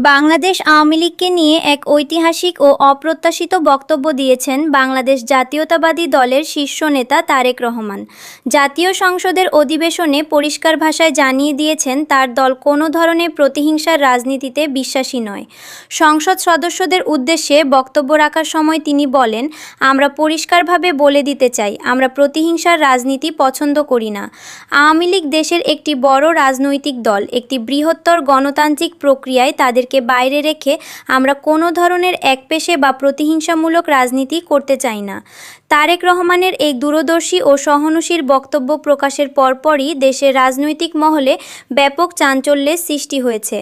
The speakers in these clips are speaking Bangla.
বাংলাদেশ আওয়ামী লীগকে নিয়ে এক ঐতিহাসিক ও অপ্রত্যাশিত বক্তব্য দিয়েছেন বাংলাদেশ জাতীয়তাবাদী দলের শীর্ষ নেতা তারেক রহমান। জাতীয় সংসদের অধিবেশনে পরিষ্কার ভাষায় জানিয়ে দিয়েছেন তার দল কোনো ধরনের প্রতিহিংসার রাজনীতিতে বিশ্বাসী নয়। সংসদ সদস্যদের উদ্দেশ্যে বক্তব্য রাখার সময় তিনি বলেন, আমরা পরিষ্কারভাবে বলে দিতে চাই, আমরা প্রতিহিংসার রাজনীতি পছন্দ করি না। আওয়ামী লীগ দেশের একটি বড় রাজনৈতিক দল, একটি বৃহত্তর গণতান্ত্রিক প্রক্রিয়ায় তাদেরকে বাইরে রেখে আমরা কোনো ধরনের একপেশে বা প্রতিহিংসামূলক রাজনীতি করতে চাই না। তারেক রহমানের এই দূরদর্শী ও সহনশীল বক্তব্য প্রকাশের পরপরই দেশের রাজনৈতিক মহলে ব্যাপক চাঞ্চল্যের সৃষ্টি হয়েছে।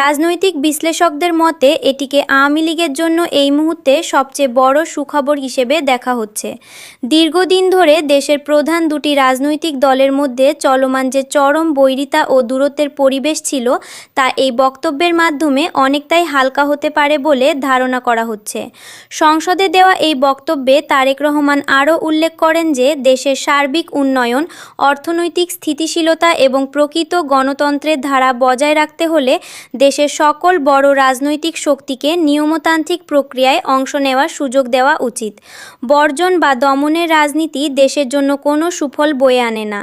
রাজনৈতিক বিশ্লেষকদের মতে এটিকে আওয়ামী লীগের জন্য এই মুহূর্তে সবচেয়ে বড় সুখবর হিসেবে দেখা হচ্ছে। দীর্ঘদিন ধরে দেশের প্রধান দুটি রাজনৈতিক দলের মধ্যে চলমান যে চরম বৈরিতা ও দূরত্বের পরিবেশ ছিল, তা এই বক্তব্যের মাধ্যমে অনেকটাই হালকা হতে পারে বলে ধারণা করা হচ্ছে। সংসদে দেওয়া এই বক্তব্যে তারেক রহমান আরও উল্লেখ করেন যে দেশের সার্বিক উন্নয়ন, অর্থনৈতিক স্থিতিশীলতা এবং প্রকৃত গণতন্ত্রের ধারা বজায় রাখতে হলে দেশের সকল বড় রাজনৈতিক শক্তিকে নিয়মতান্ত্রিক প্রক্রিয়ায় অংশ নেওয়ার সুযোগ দেওয়া উচিত। বর্জন বা দমনের রাজনীতি দেশের জন্য কোনো সুফল বয়ে আনে না।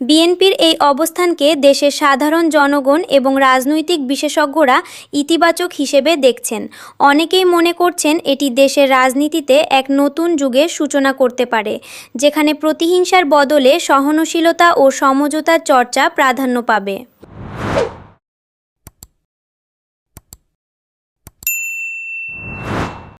বিএনপির এই অবস্থানকে দেশের সাধারণ জনগণ এবং রাজনৈতিক বিশেষজ্ঞরা ইতিবাচক হিসেবে দেখছেন। অনেকেই মনে করছেন এটি দেশের রাজনীতিতে এক নতুন যুগের সূচনা করতে পারে, যেখানে প্রতিহিংসার বদলে সহনশীলতা ও সমঝোতার চর্চা প্রাধান্য পাবে।